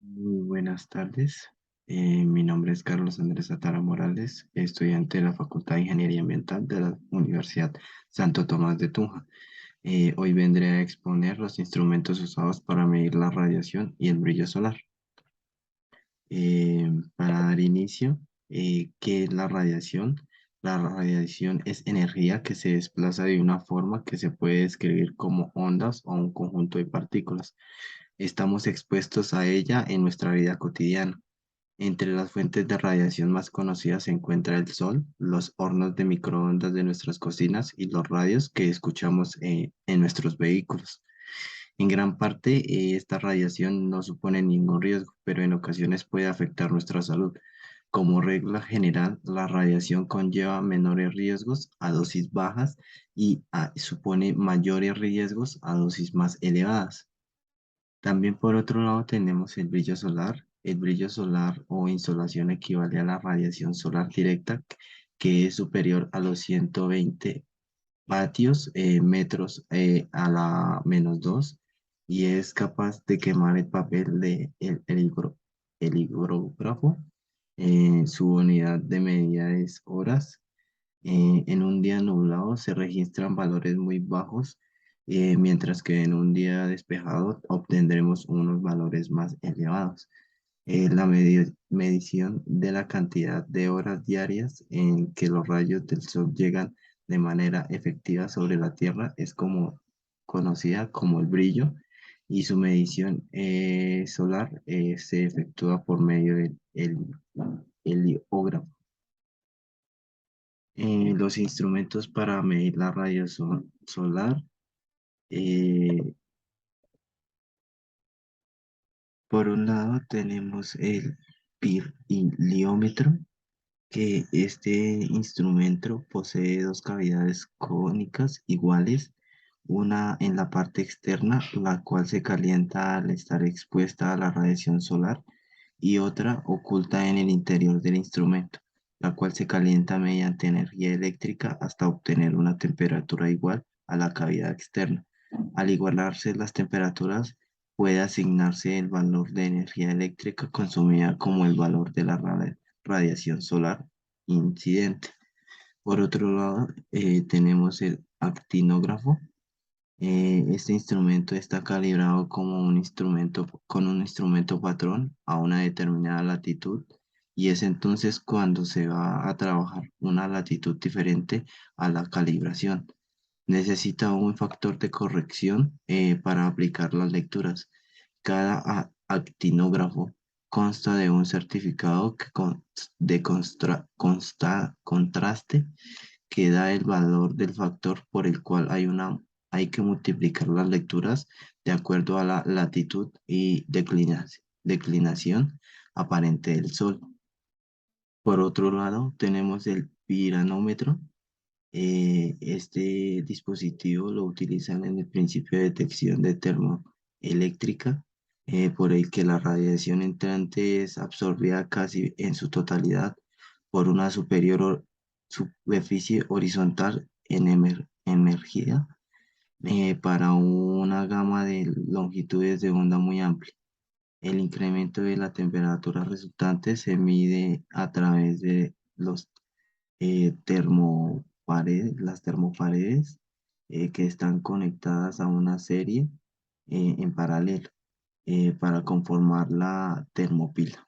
Muy buenas tardes. Mi nombre es Carlos Andrés Atara Morales, estudiante de la Facultad de Ingeniería Ambiental de la Universidad Santo Tomás de Tunja. Hoy vendré a exponer los instrumentos usados para medir la radiación y el brillo solar. Para dar inicio, ¿qué es la radiación? La radiación es energía que se desplaza de una forma que se puede describir como ondas o un conjunto de partículas. Estamos expuestos a ella en nuestra vida cotidiana. Entre las fuentes de radiación más conocidas se encuentra el sol, los hornos de microondas de nuestras cocinas y los radios que escuchamos en nuestros vehículos. En gran parte, esta radiación no supone ningún riesgo, pero en ocasiones puede afectar nuestra salud. Como regla general, la radiación conlleva menores riesgos a dosis bajas y supone mayores riesgos a dosis más elevadas. También por otro lado tenemos el brillo solar. El brillo solar o insolación equivale a la radiación solar directa que es superior a los 120 vatios metros a la -2 y es capaz de quemar el papel de el higrógrafo. Su unidad de medida es horas. En un día nublado se registran valores muy bajos, mientras que en un día despejado obtendremos unos valores más elevados. Medición de la cantidad de horas diarias en que los rayos del sol llegan de manera efectiva sobre la Tierra es conocida como el brillo, y su medición solar se efectúa por medio del heliógrafo. Los instrumentos para medir la radiación solar. eh, por un lado tenemos el pirheliómetro, que este instrumento posee dos cavidades cónicas iguales, una en la parte externa, la cual se calienta al estar expuesta a la radiación solar, y otra oculta en el interior del instrumento, la cual se calienta mediante energía eléctrica hasta obtener una temperatura igual a la cavidad externa. Al igualarse las temperaturas, puede asignarse el valor de energía eléctrica consumida como el valor de la radiación solar incidente. Por otro lado, tenemos el actinógrafo. Este instrumento está calibrado como un instrumento con un instrumento patrón a una determinada latitud, y es entonces cuando se va a trabajar una latitud diferente a la calibración. Necesita un factor de corrección para aplicar las lecturas. Cada actinógrafo consta de un certificado de contraste que da el valor del factor por el cual hay que multiplicar las lecturas de acuerdo a la latitud y declinación aparente del Sol. Por otro lado, tenemos el piranómetro. Este dispositivo lo utilizan en el principio de detección de termoeléctrica, por el que la radiación entrante es absorbida casi en su totalidad por una superficie horizontal emergida para una gama de longitudes de onda muy amplia. El incremento de la temperatura resultante se mide a través de las termoparedes que están conectadas a una serie en paralelo para conformar la termopila.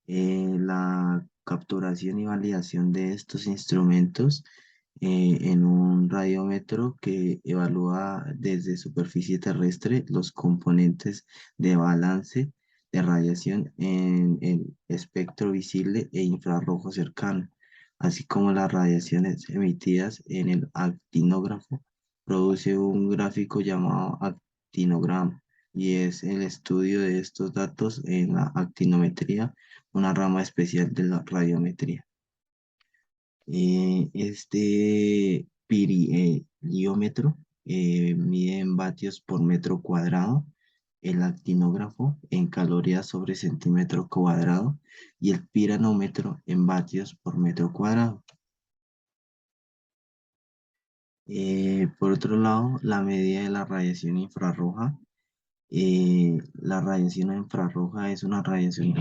La capturación y validación de estos instrumentos en un radiómetro que evalúa desde superficie terrestre los componentes de balance de radiación en el espectro visible e infrarrojo cercano, así como las radiaciones emitidas en el actinógrafo. Produce un gráfico llamado actinograma, y es el estudio de estos datos en la actinometría, una rama especial de la radiometría. Este piridiómetro mide en vatios por metro cuadrado, el actinógrafo en calorías sobre centímetro cuadrado y el piranómetro en vatios por metro cuadrado. Por otro lado, la medida de la radiación infrarroja. La radiación infrarroja es una radiación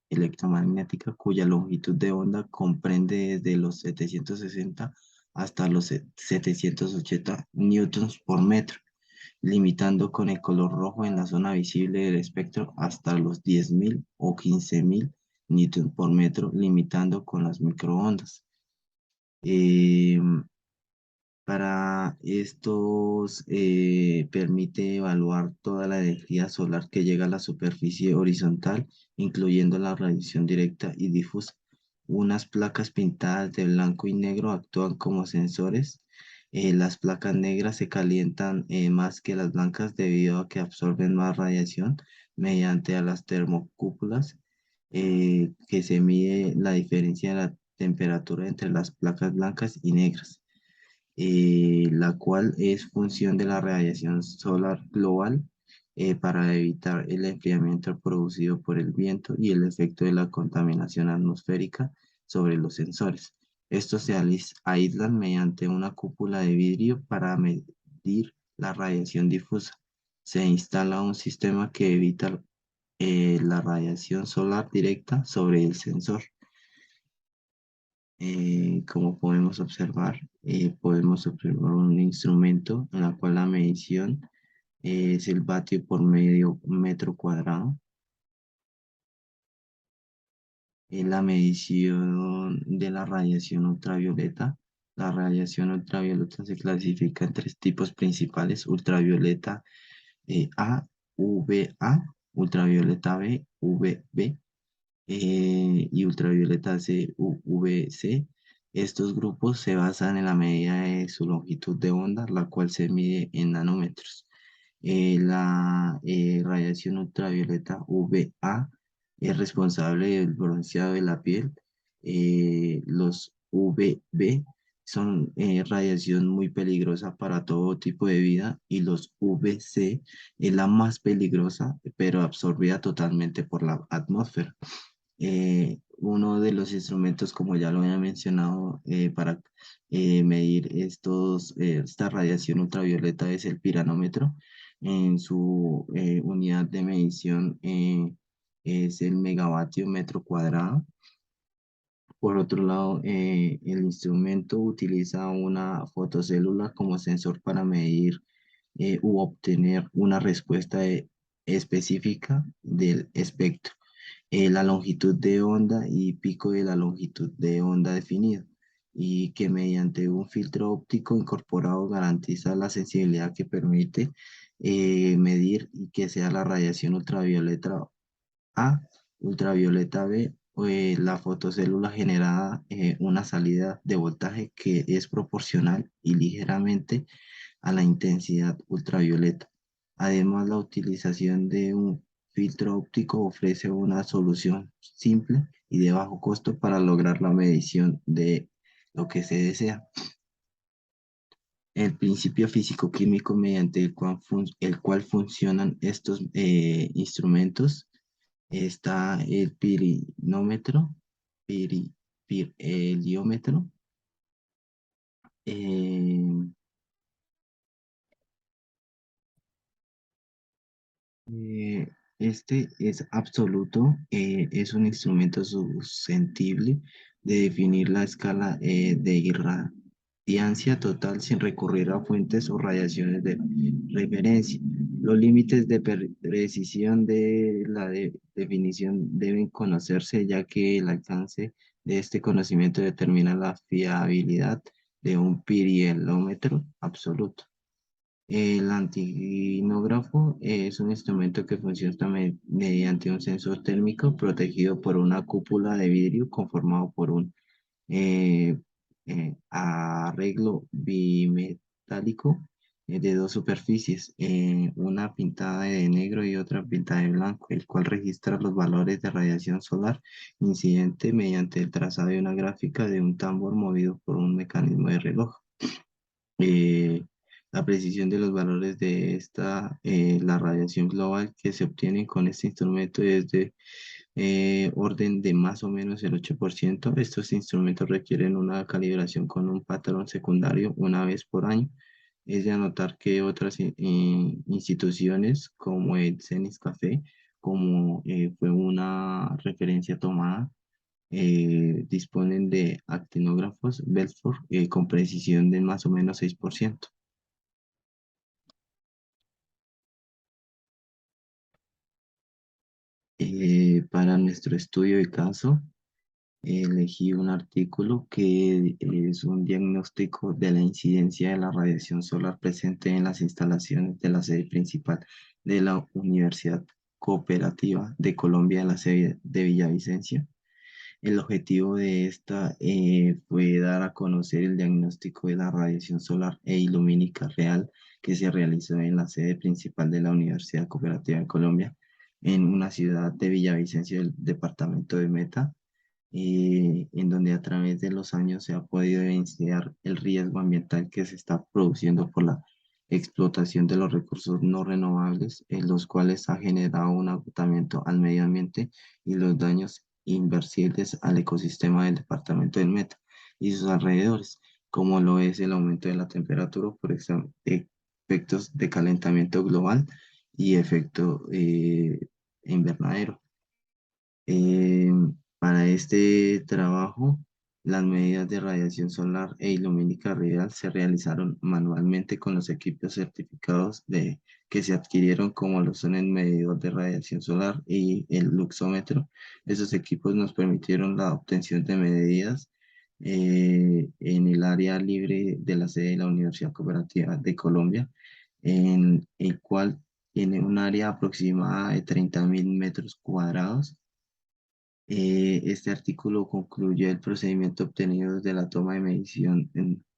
electromagnética cuya longitud de onda comprende desde los 760 hasta los 780 newtons por metro, limitando con el color rojo en la zona visible del espectro hasta los 10.000 o 15.000 newtons por metro, limitando con las microondas. Eh, para estos permite evaluar toda la energía solar que llega a la superficie horizontal, incluyendo la radiación directa y difusa. Unas placas pintadas de blanco y negro actúan como sensores. Las placas negras se calientan más que las blancas debido a que absorben más radiación mediante a las termocúpulas, que se mide la diferencia de la temperatura entre las placas blancas y negras, la cual es función de la radiación solar global, para evitar el enfriamiento producido por el viento y el efecto de la contaminación atmosférica sobre los sensores. Estos se aíslan mediante una cúpula de vidrio para medir la radiación difusa. Se instala un sistema que evita la radiación solar directa sobre el sensor. Como podemos observar un instrumento en la cual la medición es el vatio por medio metro cuadrado. En la medición de la radiación ultravioleta. La radiación ultravioleta se clasifica en tres tipos principales: ultravioleta A, UVA, ultravioleta B, UVB, y ultravioleta C, UVC. Estos grupos se basan en la medida de su longitud de onda, la cual se mide en nanómetros. La radiación ultravioleta UVA es responsable del bronceado de la piel. Los UVB son radiación muy peligrosa para todo tipo de vida, y los UVC es la más peligrosa, pero absorbida totalmente por la atmósfera. Uno de los instrumentos, como ya lo había mencionado, para medir esta radiación ultravioleta es el piranómetro. En su unidad de medición es el megavatio metro cuadrado. Por otro lado, el instrumento utiliza una fotocélula como sensor para medir u obtener una respuesta específica del espectro, la longitud de onda y pico de la longitud de onda definido, y que mediante un filtro óptico incorporado garantiza la sensibilidad que permite medir y que sea la radiación ultravioleta A, ultravioleta B. La fotocélula genera una salida de voltaje que es proporcional y ligeramente a la intensidad ultravioleta. Además, la utilización de un filtro óptico ofrece una solución simple y de bajo costo para lograr la medición de lo que se desea. El principio físico-químico mediante el cual funcionan estos instrumentos: está el pirinómetro, piri, heliómetro. eh, Eh, este es absoluto, es un instrumento susceptible de definir la escala de irradiancia total sin recurrir a fuentes o radiaciones de referencia. Los límites de precisión de la definición deben conocerse, ya que el alcance de este conocimiento determina la fiabilidad de un pirielómetro absoluto. El antignógrafo es un instrumento que funciona mediante un sensor térmico protegido por una cúpula de vidrio conformado por un eh, arreglo bimetálico de dos superficies, una pintada de negro y otra pintada de blanco, el cual registra los valores de radiación solar incidente mediante el trazado de una gráfica de un tambor movido por un mecanismo de reloj. eh, la precisión de los valores de la radiación global que se obtiene con este instrumento es de orden de más o menos el 8%. Estos instrumentos requieren una calibración con un patrón secundario una vez por año. Es de anotar que otras instituciones como el Cenis Café, como fue una referencia tomada, disponen de actinógrafos Belfort con precisión de más o menos 6%. Para nuestro estudio de caso, elegí un artículo que es un diagnóstico de la incidencia de la radiación solar presente en las instalaciones de la sede principal de la Universidad Cooperativa de Colombia, en la sede de Villavicencio. El objetivo de esta fue dar a conocer el diagnóstico de la radiación solar e ilumínica real que se realizó en la sede principal de la Universidad Cooperativa de Colombia, en una ciudad de Villavicencio del departamento de Meta, en donde a través de los años se ha podido evidenciar el riesgo ambiental que se está produciendo por la explotación de los recursos no renovables, en los cuales ha generado un agotamiento al medio ambiente y los daños inversibles al ecosistema del departamento del Meta y sus alrededores, como lo es el aumento de la temperatura por efectos de calentamiento global y efecto invernadero. Eh, para este trabajo, las medidas de radiación solar e ilumínica real se realizaron manualmente con los equipos certificados que se adquirieron, como lo son el medidor de radiación solar y el luxómetro. Esos equipos nos permitieron la obtención de medidas en el área libre de la sede de la Universidad Cooperativa de Colombia, en el cual tiene un área aproximada de 30.000 metros cuadrados. Este artículo concluye el procedimiento obtenido de la toma de medición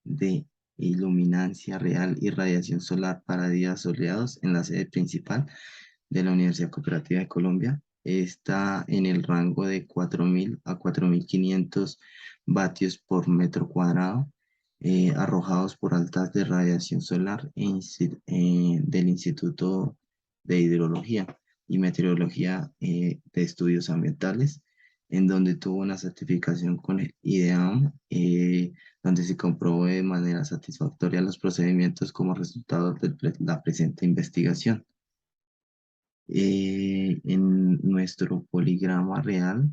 de iluminancia real y radiación solar para días soleados en la sede principal de la Universidad Cooperativa de Colombia. Está en el rango de 4.000 a 4.500 vatios por metro cuadrado, arrojados por altas de radiación solar del Instituto de Hidrología y Meteorología de Estudios Ambientales, en donde tuvo una certificación con el IDEAM, donde se comprobó de manera satisfactoria los procedimientos como resultado de la presente investigación. En nuestro poligrama real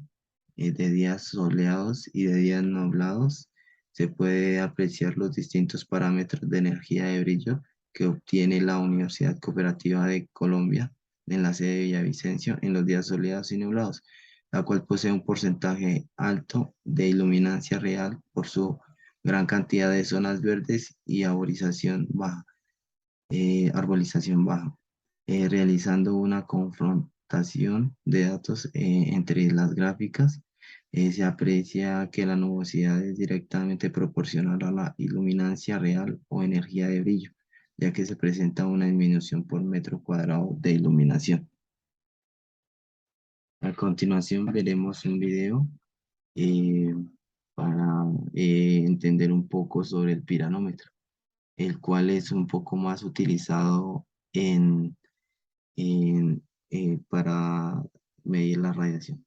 de días soleados y de días nublados, se puede apreciar los distintos parámetros de energía de brillo que obtiene la Universidad Cooperativa de Colombia en la sede de Villavicencio en los días soleados y nublados, la cual posee un porcentaje alto de iluminancia real por su gran cantidad de zonas verdes y arbolización baja, realizando una confrontación de datos entre las gráficas. Se aprecia que la nubosidad es directamente proporcional a la iluminancia real o energía de brillo, ya que se presenta una disminución por metro cuadrado de iluminación. A continuación veremos un video eh, para entender un poco sobre el piranómetro, el cual es un poco más utilizado para medir la radiación.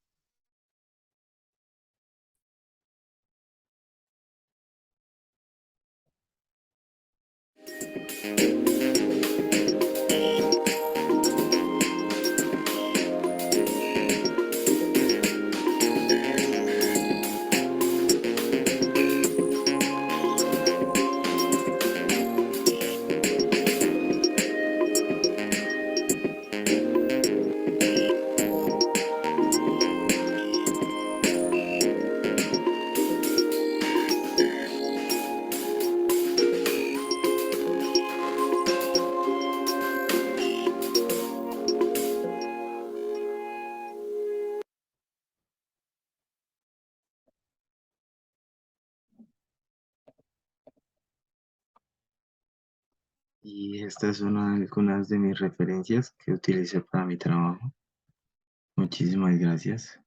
Y estas son algunas de mis referencias que utilicé para mi trabajo. Muchísimas gracias.